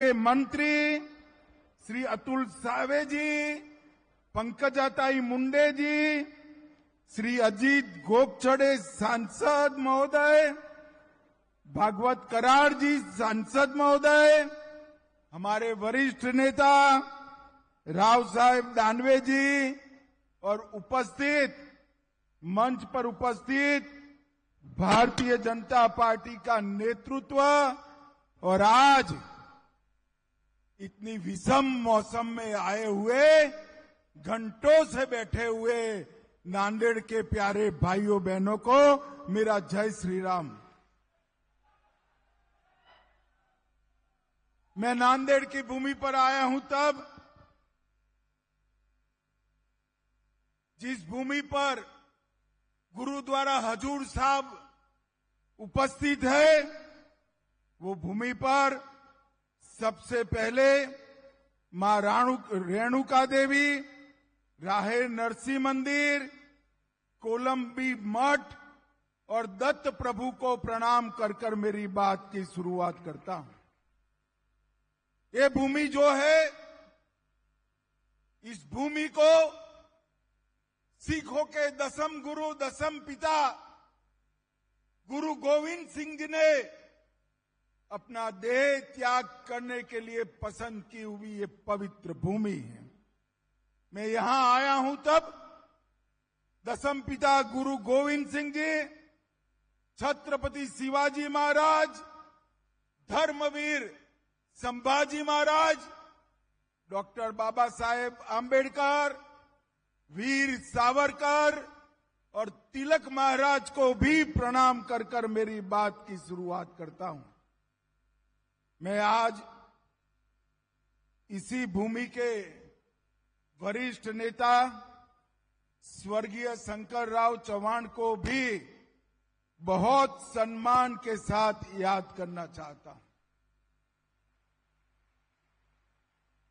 के मंत्री श्री अतुल सावे जी, पंकजाताई मुंडे जी, श्री अजीत गोपछड़े सांसद महोदय, भागवत कराड़ जी सांसद महोदय, हमारे वरिष्ठ नेता राव साहेब दानवे जी और उपस्थित मंच पर उपस्थित भारतीय जनता पार्टी का नेतृत्व और आज इतनी विषम मौसम में आए हुए घंटों से बैठे हुए नांदेड़ के प्यारे भाइयों बहनों को मेरा जय श्री राम। मैं नांदेड़ की भूमि पर आया हूं तब जिस भूमि पर गुरुद्वारा हजूर साहब उपस्थित है, वो भूमि पर सबसे पहले मां रेणुका देवी, राहे नरसिंह मंदिर, कोलंबी मठ और दत्त प्रभु को प्रणाम कर कर मेरी बात की शुरुआत करता हूं। ये भूमि जो है, इस भूमि को सिखों के दसम गुरु, दसम पिता गुरु गोविंद सिंह जी ने अपना देह त्याग करने के लिए पसंद की हुई ये पवित्र भूमि है। मैं यहां आया हूं तब दसम पिता गुरु गोविंद सिंह जी, छत्रपति शिवाजी महाराज, धर्मवीर संभाजी महाराज, डॉक्टर बाबा साहेब आंबेडकर, वीर सावरकर और तिलक महाराज को भी प्रणाम कर कर मेरी बात की शुरुआत करता हूं। मैं आज इसी भूमि के वरिष्ठ नेता स्वर्गीय शंकरराव चौहान को भी बहुत सम्मान के साथ याद करना चाहता हूं।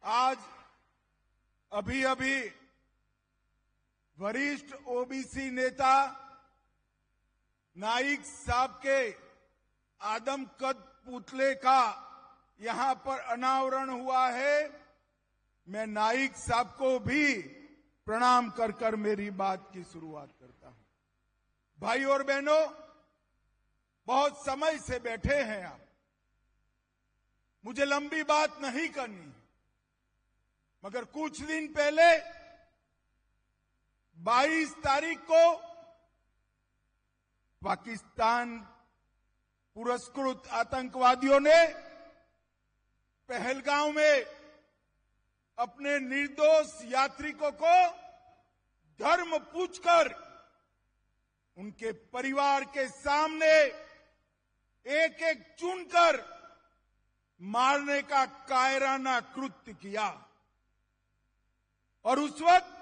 आज अभी अभी वरिष्ठ ओबीसी नेता नाइक साहब के आदमकद पुतले का यहां पर अनावरण हुआ है। मैं नाइक साहब को भी प्रणाम कर कर मेरी बात की शुरुआत करता हूं। भाई और बहनों, बहुत समय से बैठे हैं आप, मुझे लंबी बात नहीं करनी, मगर कुछ दिन पहले 22 तारीख को पाकिस्तान पुरस्कृत आतंकवादियों ने पहलगांव में अपने निर्दोष यात्रिकों को धर्म पूछकर उनके परिवार के सामने एक एक चुनकर मारने का कायराना कृत्य किया। और उस वक्त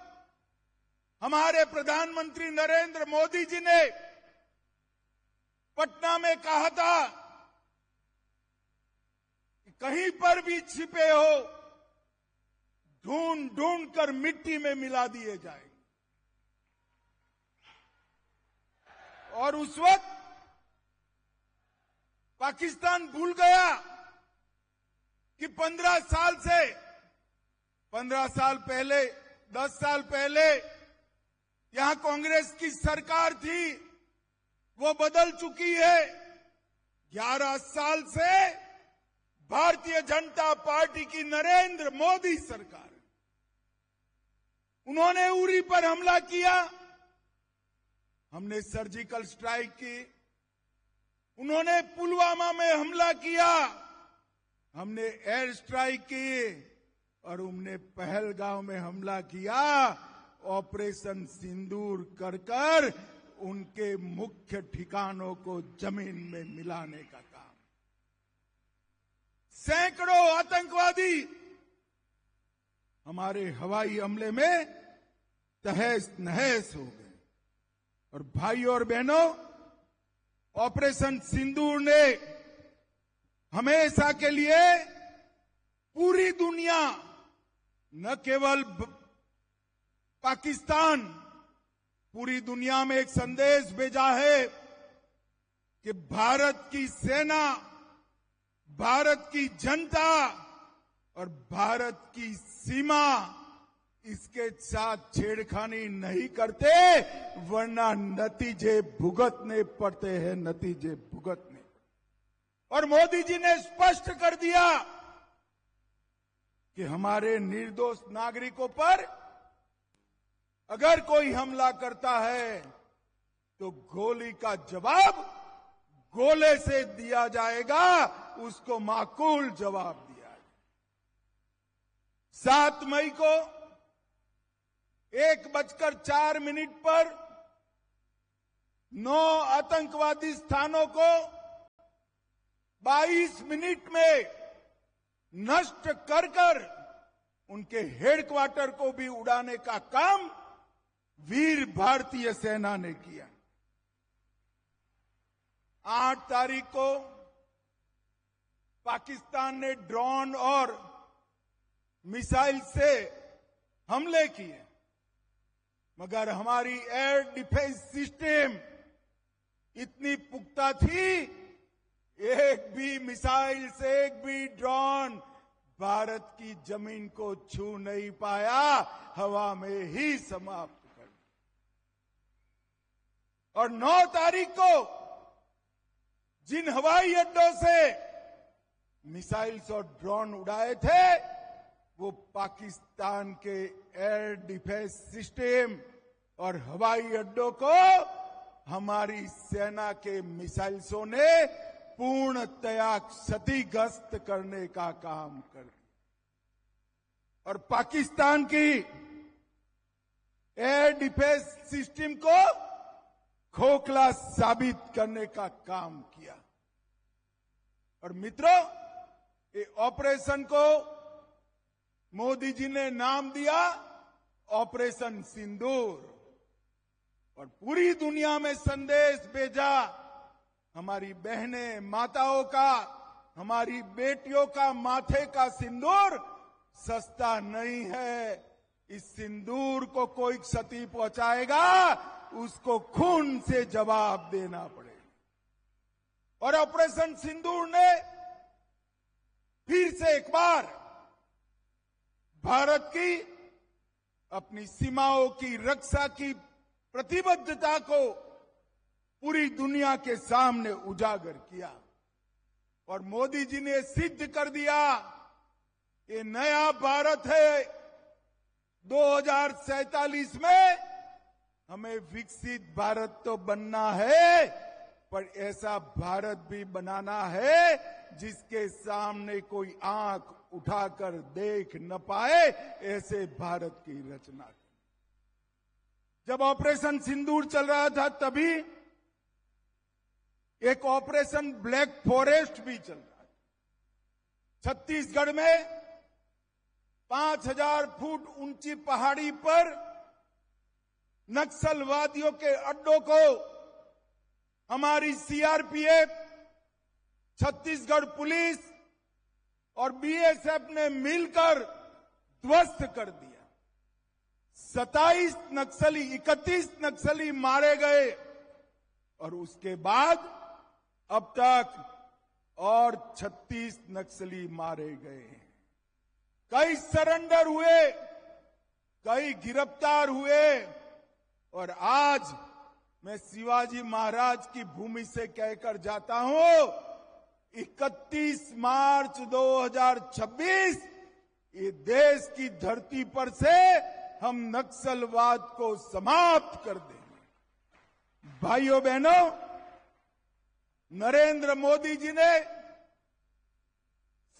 हमारे प्रधानमंत्री नरेंद्र मोदी जी ने पटना में कहा था कि कहीं पर भी छिपे हो, ढूंढ ढूंढ कर मिट्टी में मिला दिए जाएंगे। और उस वक्त पाकिस्तान भूल गया कि 15 साल पहले 10 साल पहले यहां कांग्रेस की सरकार थी, वो बदल चुकी है। 11 साल से भारतीय जनता पार्टी की नरेंद्र मोदी सरकार, उन्होंने उरी पर हमला किया, हमने सर्जिकल स्ट्राइक की। उन्होंने पुलवामा में हमला किया, हमने एयर स्ट्राइक की। और उन्होंने पहलगांव में हमला किया, ऑपरेशन सिंदूर कर कर उनके मुख्य ठिकानों को जमीन में मिलाने का काम। सैकड़ों आतंकवादी हमारे हवाई हमले में तहस नहस हो गए। और भाई और बहनों, ऑपरेशन सिंदूर ने हमेशा के लिए पूरी दुनिया, न केवल पाकिस्तान, पूरी दुनिया में एक संदेश भेजा है कि भारत की सेना, भारत की जनता और भारत की सीमा इसके साथ छेड़खानी नहीं करते, वरना नतीजे भुगतने पड़ते हैं, नतीजे भुगतने। और मोदी जी ने स्पष्ट कर दिया कि हमारे निर्दोष नागरिकों पर अगर कोई हमला करता है तो गोली का जवाब गोले से दिया जाएगा, उसको माकूल जवाब दिया है। 7 मई को 1:04 पर 9 आतंकवादी स्थानों को 22 मिनट में नष्ट कर उनके हेडक्वार्टर को भी उड़ाने का काम वीर भारतीय सेना ने किया। 8 तारीख को पाकिस्तान ने ड्रोन और मिसाइल से हमले किए, मगर हमारी एयर डिफेंस सिस्टम इतनी पुख्ता थी, एक भी मिसाइल से एक भी ड्रोन भारत की जमीन को छू नहीं पाया, हवा में ही समाप्त कर दिया। और 9 तारीख को जिन हवाई अड्डों से मिसाइल्स और ड्रोन उड़ाए थे, वो पाकिस्तान के एयर डिफेंस सिस्टम और हवाई अड्डों को हमारी सेना के मिसाइल्सों ने पूर्णतया क्षतिग्रस्त करने का काम कर दिया। और पाकिस्तान की एयर डिफेंस सिस्टम को खोखला साबित करने का काम किया। और मित्रों, ये ऑपरेशन को मोदी जी ने नाम दिया ऑपरेशन सिंदूर, और पूरी दुनिया में संदेश भेजा, हमारी बहनें माताओं का, हमारी बेटियों का माथे का सिंदूर सस्ता नहीं है। इस सिंदूर को कोई क्षति पहुंचाएगा, उसको खून से जवाब देना पड़ेगा। और ऑपरेशन सिंदूर ने फिर से एक बार भारत की अपनी सीमाओं की रक्षा की प्रतिबद्धता को पूरी दुनिया के सामने उजागर किया। और मोदी जी ने सिद्ध कर दिया, ये नया भारत है। 2047 में हमें विकसित भारत तो बनना है, पर ऐसा भारत भी बनाना है जिसके सामने कोई आंख उठाकर देख न पाए, ऐसे भारत की रचना। जब ऑपरेशन सिंदूर चल रहा था, तभी एक ऑपरेशन ब्लैक फॉरेस्ट भी चल रहा था। छत्तीसगढ़ में 5000 फुट ऊंची पहाड़ी पर नक्सलवादियों के अड्डों को हमारी सीआरपीएफ, छत्तीसगढ़ पुलिस और बीएसएफ ने मिलकर ध्वस्त कर दिया। 31 नक्सली मारे गए, और उसके बाद अब तक और 36 नक्सली मारे गए। कई सरेंडर हुए, कई गिरफ्तार हुए, और आज मैं शिवाजी महाराज की भूमि से कहकर जाता हूं, 31 मार्च 2026 ये देश की धरती पर से हम नक्सलवाद को समाप्त कर देंगे। भाइयों बहनों, नरेंद्र मोदी जी ने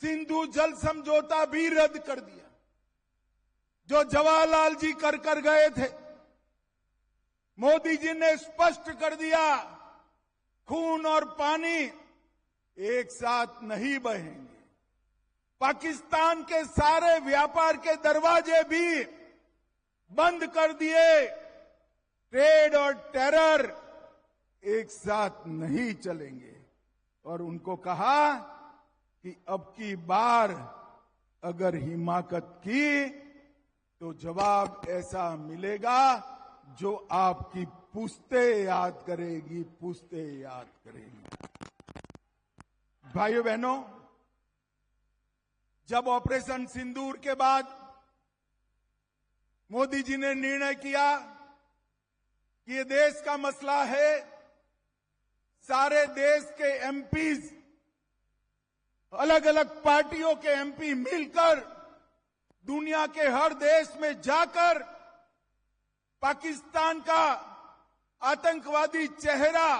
सिंधु जल समझौता भी रद्द कर दिया, जो जवाहरलाल जी कर गए थे। मोदी जी ने स्पष्ट कर दिया, खून और पानी एक साथ नहीं बहेंगे। पाकिस्तान के सारे व्यापार के दरवाजे भी बंद कर दिए। ट्रेड और टेरर एक साथ नहीं चलेंगे। और उनको कहा कि अब की बार अगर हिमाकत की तो जवाब ऐसा मिलेगा जो आपकी पुश्तें याद करेगी, पुश्तें याद करेगी। भाइयों बहनों, जब ऑपरेशन सिंदूर के बाद मोदी जी ने निर्णय किया कि ये देश का मसला है, सारे देश के एमपीज, अलग अलग पार्टियों के एमपी मिलकर दुनिया के हर देश में जाकर पाकिस्तान का आतंकवादी चेहरा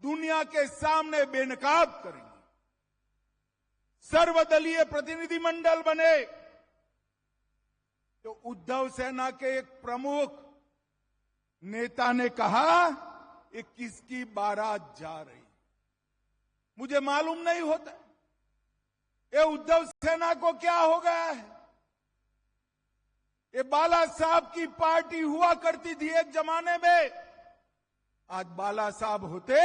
दुनिया के सामने बेनकाब करेंगे। सर्वदलीय प्रतिनिधिमंडल बने तो उद्धव सेना के एक प्रमुख नेता ने कहा ये किसकी बारात जा रही, मुझे मालूम नहीं होता ये उद्धव सेना को क्या हो गया है। ये बाला साहब की पार्टी हुआ करती थी एक जमाने में, आज बाला साहब होते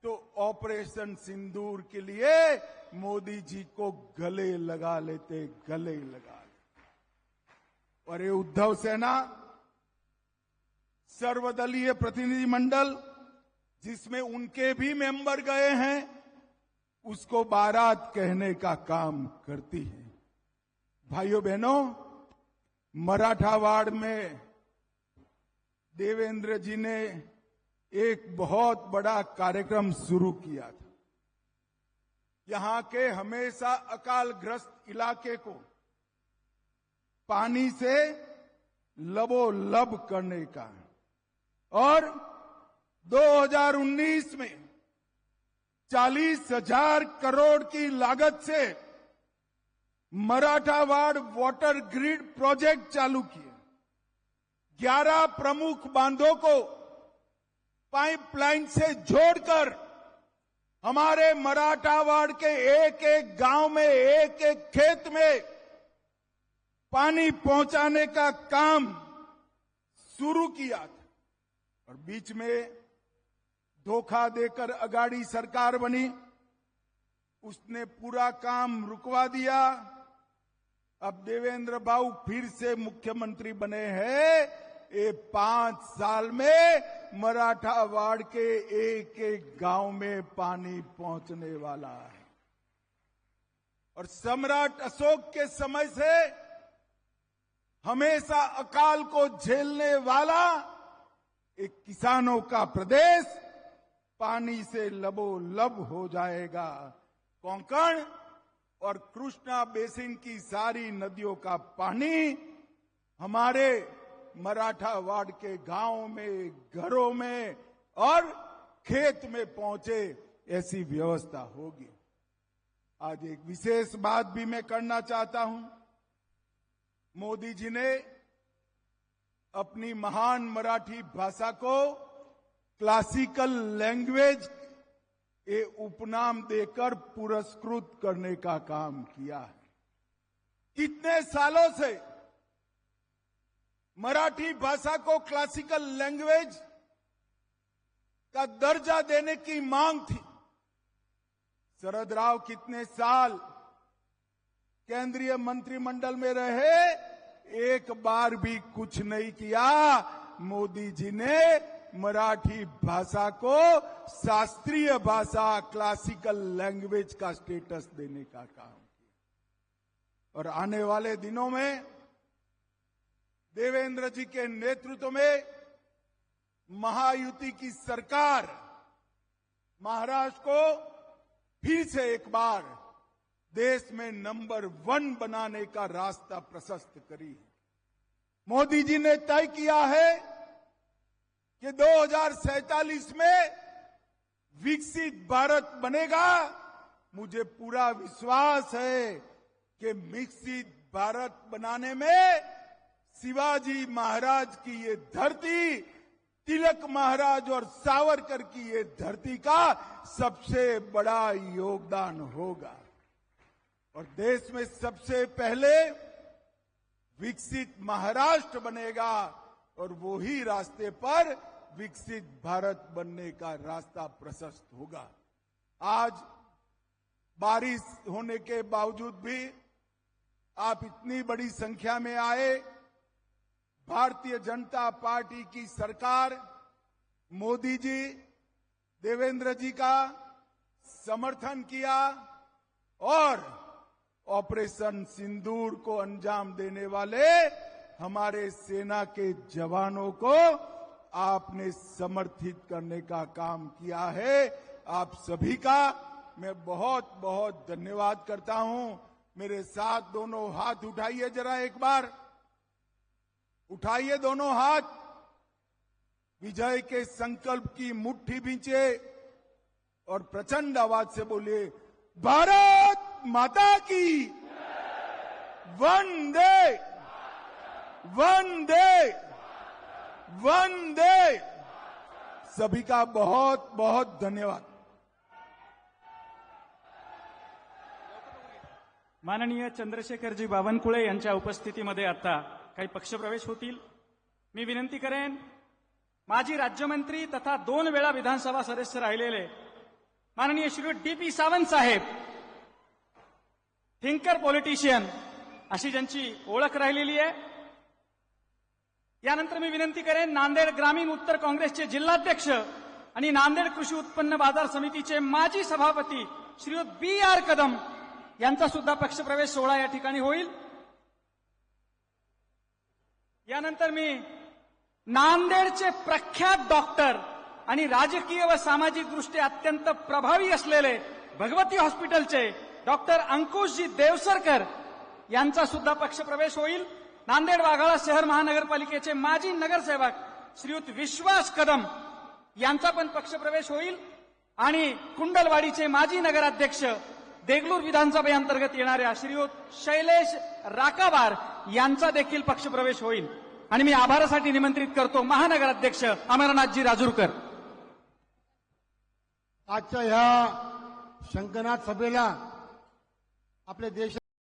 तो ऑपरेशन सिंदूर के लिए मोदी जी को गले लगा लेते, गले लगा लेते। और ये उद्धव सेना सर्वदलीय प्रतिनिधिमंडल जिसमें उनके भी मेंबर गए हैं, उसको बारात कहने का काम करती है। भाइयों बहनों, मराठावाड़ में देवेंद्र जी ने एक बहुत बड़ा कार्यक्रम शुरू किया था। यहां के हमेशा अकालग्रस्त इलाके को पानी से लबोलब करने का, और 2019 में 40,000 करोड़ की लागत से मराठावाड़ वाटर ग्रिड प्रोजेक्ट चालू किए। 11 प्रमुख बांधों को पाइपलाइन से जोड़कर हमारे मराठावाड़ के एक एक गांव में, एक एक खेत में पानी पहुंचाने का काम शुरू किया था। और बीच में धोखा देकर अगाड़ी सरकार बनी, उसने पूरा काम रुकवा दिया। अब देवेंद्र बाबू फिर से मुख्यमंत्री बने हैं, ये 5 साल में मराठावाड़ के एक एक गांव में पानी पहुंचने वाला है। और सम्राट अशोक के समय से हमेशा अकाल को झेलने वाला एक किसानों का प्रदेश पानी से लबोलब हो जाएगा। कोंकण और कृष्णा बेसिन की सारी नदियों का पानी हमारे मराठावाड़ के गांव में, घरों में और खेत में पहुंचे, ऐसी व्यवस्था होगी। आज एक विशेष बात भी मैं करना चाहता हूं। मोदी जी ने अपनी महान मराठी भाषा को क्लासिकल लैंग्वेज ये उपनाम देकर पुरस्कृत करने का काम किया है। कितने सालों से मराठी भाषा को क्लासिकल लैंग्वेज का दर्जा देने की मांग थी। शरद राव कितने साल केंद्रीय मंत्रिमंडल में रहे, एक बार भी कुछ नहीं किया। मोदी जी ने मराठी भाषा को शास्त्रीय भाषा, क्लासिकल लैंग्वेज का स्टेटस देने का काम किया। और आने वाले दिनों में देवेंद्र जी के नेतृत्व में महायुति की सरकार महाराष्ट्र को फिर से एक बार देश में नंबर 1 बनाने का रास्ता प्रशस्त करी। मोदी जी ने तय किया है कि 2047 में विकसित भारत बनेगा। मुझे पूरा विश्वास है कि विकसित भारत बनाने में शिवाजी महाराज की ये धरती, तिलक महाराज और सावरकर की ये धरती का सबसे बड़ा योगदान होगा। और देश में सबसे पहले विकसित महाराष्ट्र बनेगा और वो ही रास्ते पर विकसित भारत बनने का रास्ता प्रशस्त होगा। आज बारिश होने के बावजूद भी आप इतनी बड़ी संख्या में आए। भारतीय जनता पार्टी की सरकार मोदी जी, देवेंद्र जी का समर्थन किया और ऑपरेशन सिंदूर को अंजाम देने वाले हमारे सेना के जवानों को आपने समर्थित करने का काम किया है। आप सभी का मैं बहुत बहुत धन्यवाद करता हूं। मेरे साथ दोनों हाथ उठाइए, जरा एक बार उठाइए दोनों हाथ। विजय के संकल्प की मुट्ठी भींचे और प्रचंड आवाज से बोलिए, भारत माता की वंदे वंदे वंदे। सभी का बहुत बहुत धन्यवाद। माननीय चंद्रशेखरजी बावनकुळे यांच्या उपस्थितीमध्ये आता काही पक्षप्रवेश होतील। मी विनंती करेन, माजी राज्यमंत्री तथा 2 वेळा विधानसभा सदस्य राहिलेले माननीय श्री डी.पी. सावंत साहेब, थिंकर पॉलिटिशियन अशी ज्यांची ओळख राहिलेली आहे। यानंतर मी विनंती करेन, नांदेड ग्रामीण उत्तर काँग्रेसचे जिल्हाध्यक्ष आणि नांदेड कृषी उत्पन्न बाजार समितीचे माजी सभापती श्रीयुत B.R. कदम यांचा सुद्धा पक्षप्रवेश सोहळा या ठिकाणी होईल। यानंतर मी नांदेडचे प्रख्यात डॉक्टर आणि राजकीय व सामाजिक दृष्ट्या अत्यंत प्रभावी असलेले भगवती हॉस्पिटलचे डॉक्टर अंकुशजी देवसरकर यांचा सुद्धा पक्षप्रवेश होईल। नांदेड वाघाळा शहर महानगरपालिकेचे माजी नगरसेवक श्रीयुत विश्वास कदम यांचा पण पक्षप्रवेश होईल आणि कुंडलवाडीचे माजी नगराध्यक्ष, देगलूर विधानसभेअंतर्गत येणाऱ्या श्रीयुत शैलेश राकाबार यांचा देखील पक्षप्रवेश होईल। आणि मी आभारासाठी निमंत्रित करतो महानगराध्यक्ष अमरनाथजी राजूरकर। आजच्या ह्या शंकनाथ सभेला आपले देश